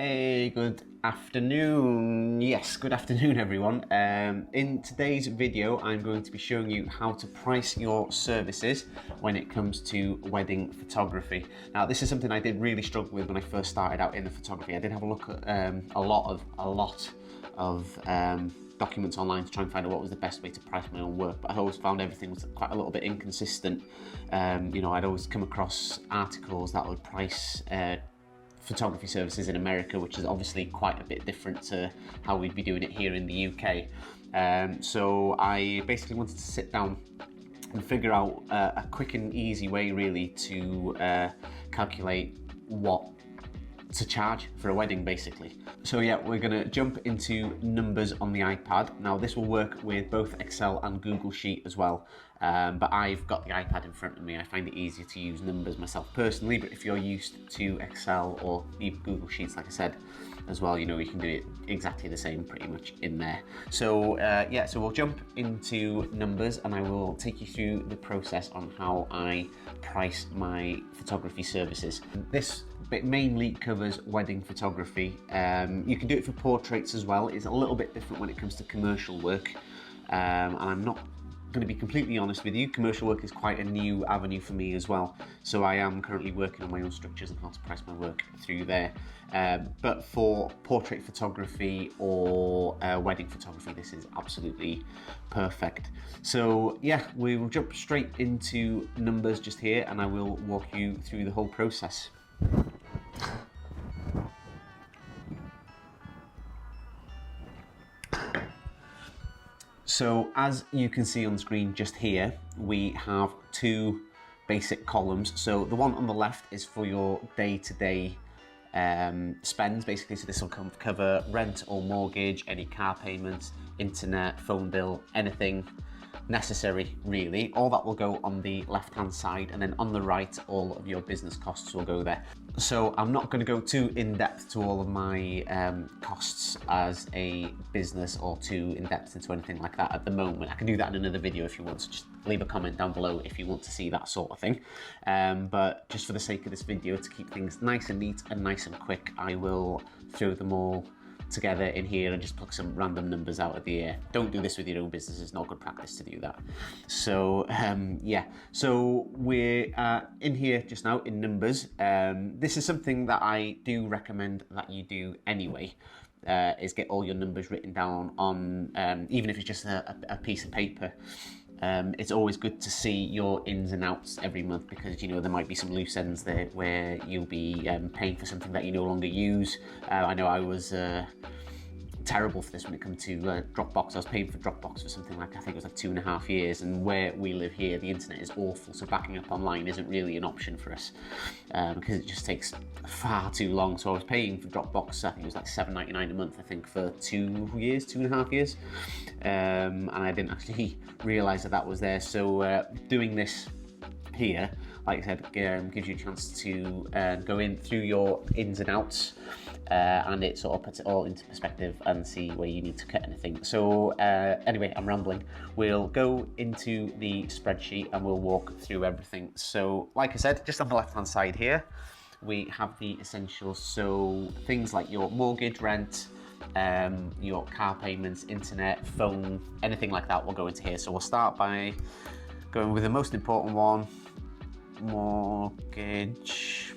Hey, good afternoon. Yes, good afternoon everyone. In today's video, I'm going to be showing you how to price your services when it comes to wedding photography. Now, this is something I did really struggle with when I first started out in the photography. I did have a look at a lot of documents online to try and find out what was the best way to price my own work, but I always found everything was quite a little bit inconsistent. I'd always come across articles that would price photography services in America, which is obviously quite a bit different to how we'd be doing it here in the UK. So I basically wanted to sit down and figure out a quick and easy way really to calculate what to charge for a wedding basically. So yeah, we're gonna jump into numbers on the iPad. Now this will work with both Excel and Google Sheet as well, but I've got the iPad in front of me. I find it easier to use numbers myself personally, but if you're used to Excel or even Google Sheets, like I said as well, you can do it exactly the same pretty much in there. So so we'll jump into numbers and I will take you through the process on how I price my photography services. This bit mainly covers wedding photography. You can do it for portraits as well. It's a little bit different when it comes to commercial work, and I'm not going to be completely honest with you, commercial work is quite a new avenue for me as well. So I am currently working on my own structures and how to price my work through there. But for portrait photography or wedding photography, this is absolutely perfect. So yeah, we will jump straight into numbers just here and I will walk you through the whole process. So as you can see on the screen just here, we have two basic columns. So the one on the left is for your day-to-day spends, basically. So this will cover rent or mortgage, any car payments, internet, phone bill, anything necessary really. All that will go on the left hand side, and then on the right all of your business costs will go there. So I'm not going to go too in depth to all of my costs as a business or too in depth into anything like that at the moment. I can do that in another video if you want, so just leave a comment down below if you want to see that sort of thing. But just for the sake of this video, to keep things nice and neat and nice and quick, I will throw them all together in here and just pluck some random numbers out of the air. Don't do this with your own business, it's not good practice to do that. So yeah, so we're in here just now in numbers. This is something that I do recommend that you do anyway, is get all your numbers written down on, even if it's just a piece of paper. It's always good to see your ins and outs every month, because there might be some loose ends there where you'll be paying for something that you no longer use. I know I was terrible for this when it comes to Dropbox. I was paying for Dropbox for something like, I think it was like 2.5 years, and where we live here the internet is awful, so backing up online isn't really an option for us, because it just takes far too long. So I was paying for Dropbox, I think it was like $7.99 a month, I think, for 2.5 years, and I didn't actually realise that was there. So doing this here, like I said, gives you a chance to go in through your ins and outs, and it sort of puts it all into perspective and see where you need to cut anything. So anyway, I'm rambling. We'll go into the spreadsheet and we'll walk through everything. So like I said, just on the left hand side here, we have the essentials. So things like your mortgage, rent, your car payments, internet, phone, anything like that will go into here. So we'll start by going with the most important one, mortgage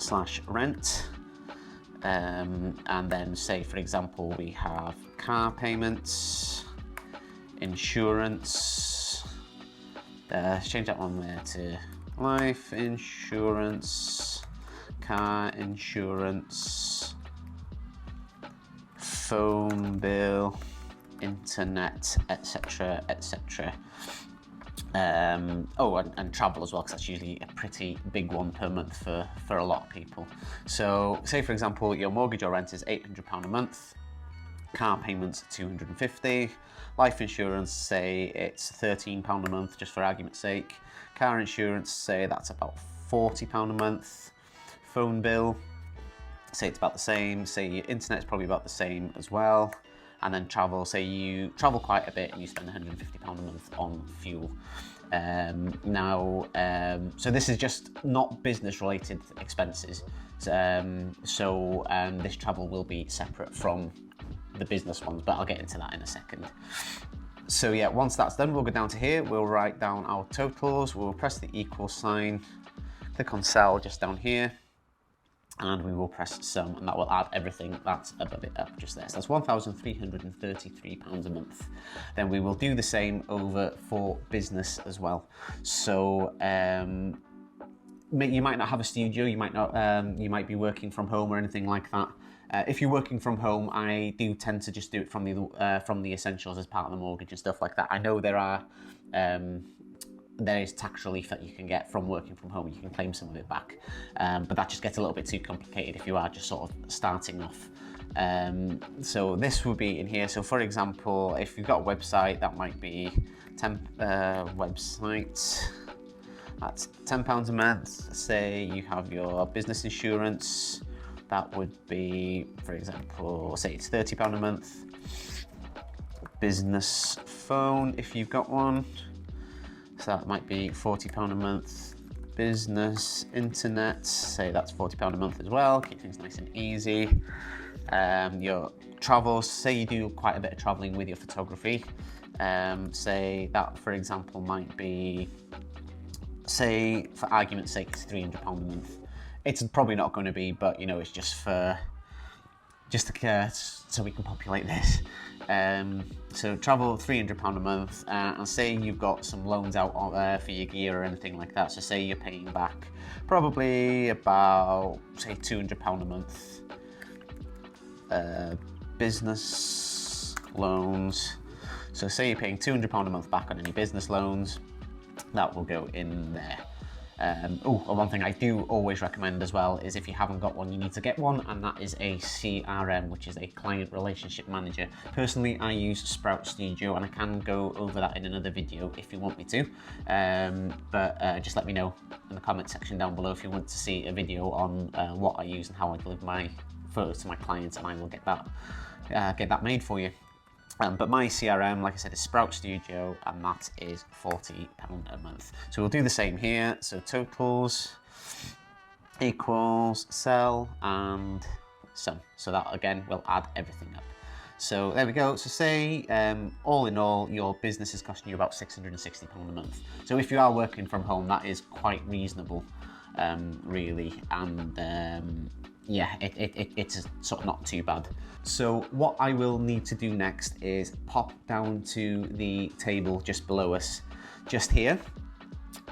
/ rent, and then say, for example, we have car payments, insurance, let's change that one there to life insurance, car insurance, phone bill, internet, etc, etc. And travel as well, because that's usually a pretty big one per month for a lot of people. So say, for example, your mortgage or rent is £800 a month, car payments £250, life insurance, say it's £13 a month, just for argument's sake, car insurance, say that's about £40 a month, phone bill, say it's about the same, say your internet's probably about the same as well, and then travel, say you travel quite a bit and you spend £150 a month on fuel. So this is just not business related expenses. This travel will be separate from the business ones, but I'll get into that in a second. So yeah, once that's done, we'll go down to here, we'll write down our totals, we'll press the equal sign, click on cell just down here, and we will press sum, and that will add everything that's above it up just there. So that's £1,333 a month. Then we will do the same over for business as well. So you might not have a studio, you might be working from home or anything like that. If you're working from home, I do tend to just do it from the essentials as part of the mortgage and stuff like that. I know there is tax relief that you can get from working from home. You can claim some of it back, but that just gets a little bit too complicated if you are just sort of starting off. So this would be in here. So for example, if you've got a website, that might be website. That's £10 a month. Say you have your business insurance. That would be, for example, say it's £30 a month. Business phone, if you've got one. So that might be £40 a month. Business internet, say that's £40 a month as well. Keep things nice and easy. Your travels, say you do quite a bit of traveling with your photography. Say that, for example, might be, say for argument's sake, it's £300 a month. It's probably not going to be, but you know, it's just so we can populate this. So travel £300 a month, and say you've got some loans out for your gear or anything like that. So say you're paying back probably about, say, £200 a month. Business loans. So say you're paying £200 a month back on any business loans, that will go in there. One thing I do always recommend as well is if you haven't got one, you need to get one, and that is a CRM, which is a client relationship manager. Personally, I use Sprout Studio, and I can go over that in another video if you want me to. But just let me know in the comment section down below if you want to see a video on what I use and how I deliver my photos to my clients, and I will get that made for you. But my CRM, like I said, is Sprout Studio, and that is £40 a month. So we'll do the same here. So totals equals cell and sum. So that again will add everything up. So there we go. So say all in all, your business is costing you about £660 a month. So if you are working from home, that is quite reasonable, really, and yeah, it's sort of not too bad. So what I will need to do next is pop down to the table just below us, just here,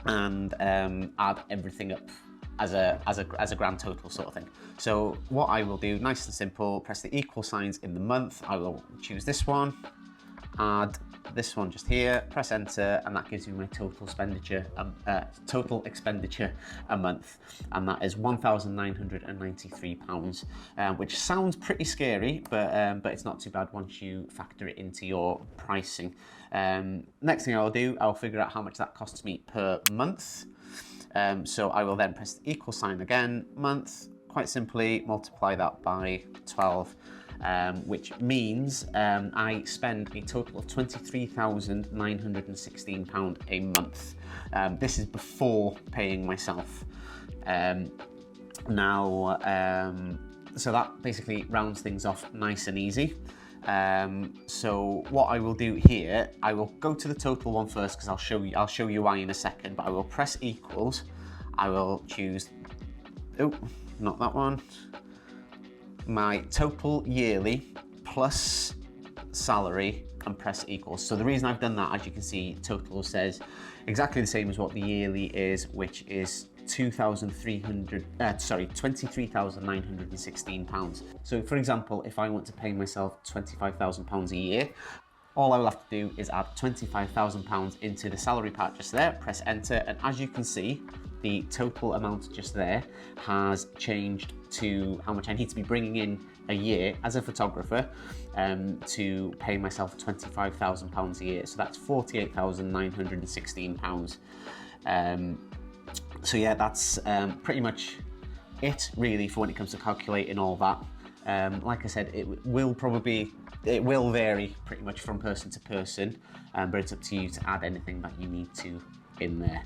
and add everything up as a grand total sort of thing. So what I will do, nice and simple, press the equal signs in the month. I will choose this one, add this one just here, press enter, and that gives me my total expenditure a month, and that is £1,993, which sounds pretty scary, but it's not too bad once you factor it into your pricing. Next thing I'll do, I'll figure out how much that costs me per month. So I will then press the equal sign again, month, quite simply multiply that by 12. Which means I spend a total of £23,916 a month. This is before paying myself. So that basically rounds things off nice and easy. So what I will do here, I will go to the total one first because I'll show you why in a second, but I will press equals. I will choose, not that one. My total yearly plus salary and press equals. So the reason I've done that, as you can see, total says exactly the same as what the yearly is, which is £23,916. So for example, if I want to pay myself £25,000 a year, all I will have to do is add £25,000 into the salary part just there, press enter, and as you can see, the total amount just there has changed to how much I need to be bringing in a year as a photographer to pay myself £25,000 a year. So that's £48,916. So yeah, that's pretty much it really for when it comes to calculating all that. Like I said, it will vary pretty much from person to person, but it's up to you to add anything that you need to in there.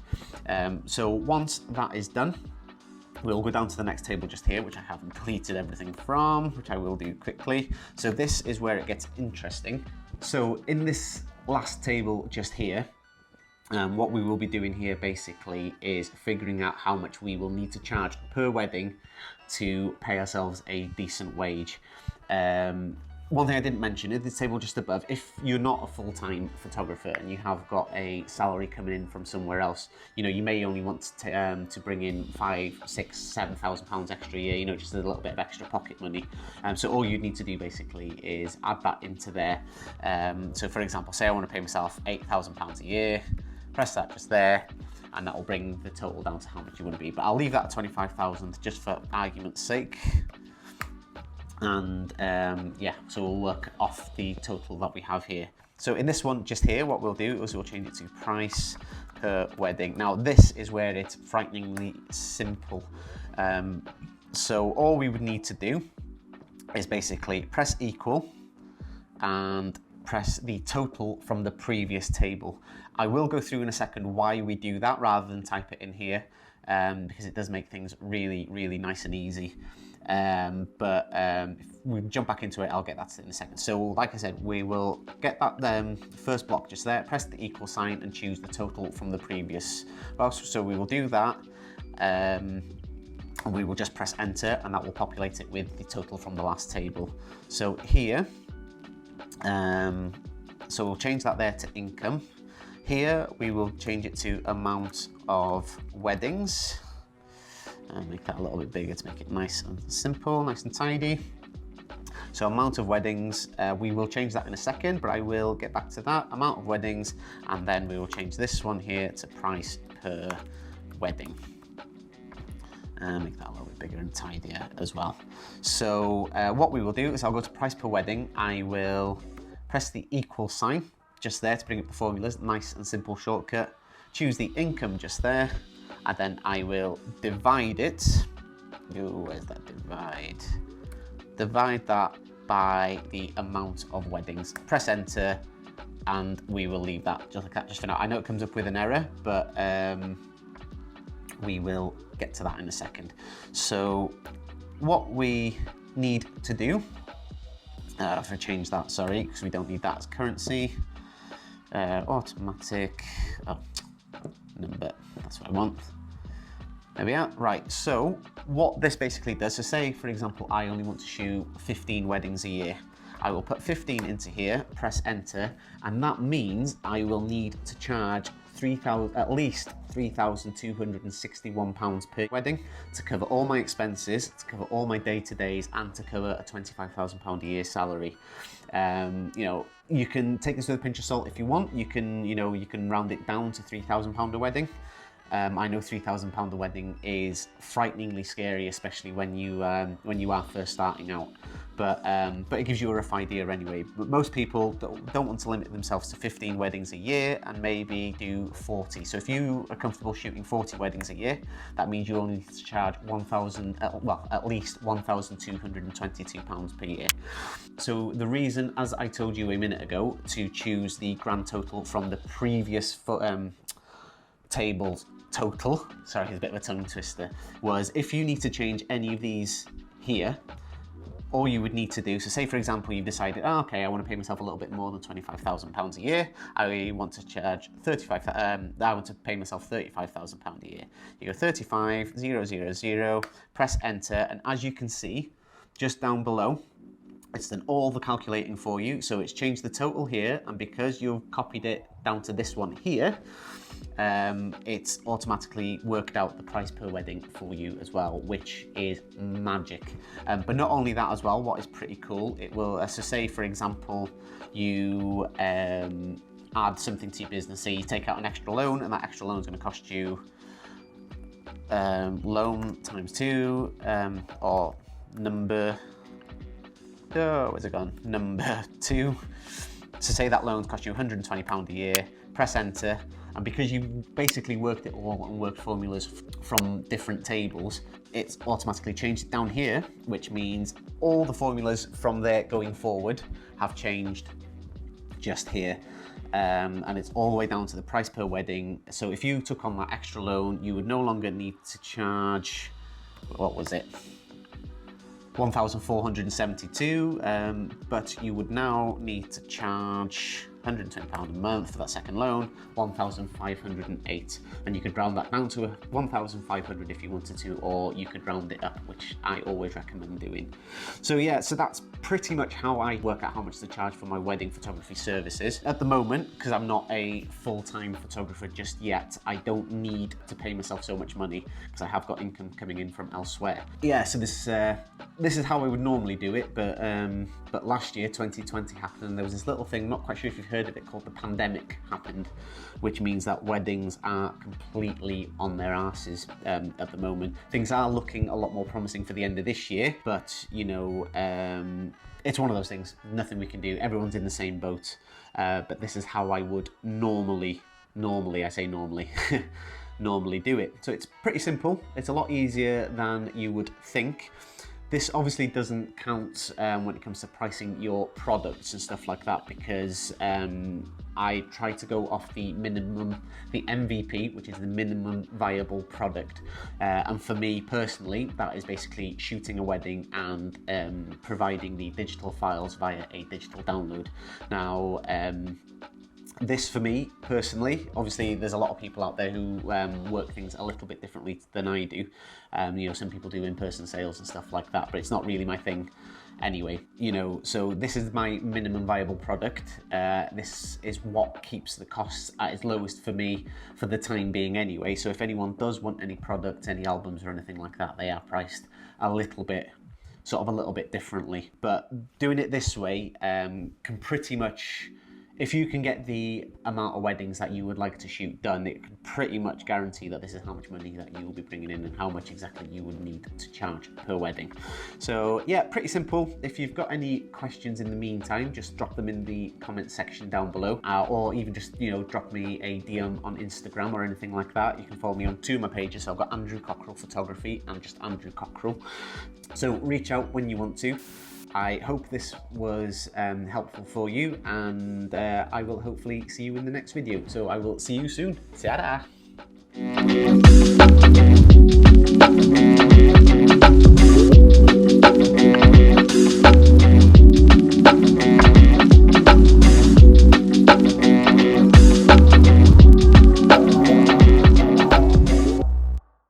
So once that is done, We'll go down to the next table just here, which I haven't deleted everything from, which I will do quickly. So this is where it gets interesting. So in this last table just here, what we will be doing here basically is figuring out how much we will need to charge per wedding to pay ourselves a decent wage. One thing I didn't mention is this table just above. If you're not a full-time photographer and you have got a salary coming in from somewhere else, you know, you may only want to bring in £5,000, £6,000, £7,000 extra a year, you know, just a little bit of extra pocket money. So all you need to do basically is add that into there. So for example, say I want to pay myself £8,000 a year, press that just there, and that will bring the total down to how much you want to be. But I'll leave that at 25,000 just for argument's sake. And yeah, so we'll work off the total that we have here. So in this one just here, what we'll do is we'll change it to price per wedding. Now this is where it's frighteningly simple. So all we would need to do is basically press equal and press the total from the previous table. I will go through in a second why we do that rather than type it in here, because it does make things really, really nice and easy. If we jump back into it, I'll get that in a second. So like I said, we will get that first block just there, press the equal sign and choose the total from the previous box. So we will do that. And we will just press enter and that will populate it with the total from the last table. So here, so we'll change that there to income. Here we will change it to amount of weddings. And make that a little bit bigger to make it nice and simple, nice and tidy. So amount of weddings, we will change that in a second, but I will get back to that. Amount of weddings, and then we will change this one here to price per wedding. Make that a little bit bigger and tidier as well. So what we will do is I'll go to price per wedding. I will press the equal sign just there to bring up the formulas, nice and simple shortcut. Choose the income just there. And then I will divide it. Ooh, where's that divide? Divide that by the amount of weddings. Press enter, and we will leave that just like that just for now. I know it comes up with an error, but we will get to that in a second. So what we need to do, if I change that, sorry, because we don't need that as currency. Automatic, number, that's what I want. There we are. Right, so what this basically does, so say for example I only want to shoot 15 weddings a year. I will put 15 into here, press enter, and that means I will need to charge at least £3,261 per wedding to cover all my expenses, to cover all my day-to-days, and to cover a £25,000 a year salary. You know, you can take this with a pinch of salt if you want. You can round it down to £3,000 a wedding. I know £3,000 a wedding is frighteningly scary, especially when you are first starting out. But it gives you a rough idea anyway. But most people don't want to limit themselves to 15 weddings a year and maybe do 40. So if you are comfortable shooting 40 weddings a year, that means you only need to charge at least £1,222 per year. So the reason, as I told you a minute ago, to choose the grand total from the previous table's total, sorry, it's a bit of a tongue twister, was if you need to change any of these here, all you would need to do, so say for example you've decided, oh, okay, I want to pay myself a little bit more than £25,000 a year, I want to charge I want to pay myself £35,000 a year. You go 35,000, press enter, and as you can see, just down below, it's done all the calculating for you. So it's changed the total here, and because you've copied it down to this one here, it's automatically worked out the price per wedding for you as well, which is magic. But not only that as well, what is pretty cool, it will, so say for example, you add something to your business, say you take out an extra loan, and that extra loan is going to cost you loan times 2, or number, where's it gone? Number 2. So say that loan's cost you £120 a year, press enter, and because you basically worked it all and worked formulas from different tables, it's automatically changed it down here, which means all the formulas from there going forward have changed just here. And it's all the way down to the price per wedding. So if you took on that extra loan, you would no longer need to charge what was it? 1,472, but you would now need to charge £120 a month for that second loan, 1,508, and you could round that down to 1,500 if you wanted to, or you could round it up, which I always recommend doing. So yeah, so that's pretty much how I work out how much to charge for my wedding photography services. At the moment, because I'm not a full-time photographer just yet, I don't need to pay myself so much money because I have got income coming in from elsewhere. Yeah, so this is how I would normally do it, but last year, 2020 happened, and there was this little thing, not quite sure if you've heard of it, called the pandemic happened, which means that weddings are completely on their asses at the moment. Things are looking a lot more promising for the end of this year, but you know, it's one of those things, nothing we can do. Everyone's in the same boat, but this is how I would normally, I say normally, normally do it. So it's pretty simple. It's a lot easier than you would think. This obviously doesn't count when it comes to pricing your products and stuff like that, because I try to go off the MVP, which is the minimum viable product. And for me personally, that is basically shooting a wedding and providing the digital files via a digital download. Now, this for me personally, obviously there's a lot of people out there who work things a little bit differently than I do. You know, some people do in-person sales and stuff like that, but it's not really my thing anyway, you know. So this is my minimum viable product. This is what keeps the costs at its lowest for me for the time being anyway. So if anyone does want any products, any albums or anything like that, they are priced a little bit differently. But doing it this way can pretty much, if you can get the amount of weddings that you would like to shoot done, it can pretty much guarantee that this is how much money that you will be bringing in and how much exactly you would need to charge per wedding. So yeah, pretty simple. If you've got any questions in the meantime, just drop them in the comment section down below, or even just, you know, drop me a DM on Instagram or anything like that. You can follow me on two of my pages. So I've got Andrew Cockrell Photography and just Andrew Cockrell. So reach out when you want to. I hope this was helpful for you, and I will hopefully see you in the next video. So I will see you soon. Ta-da!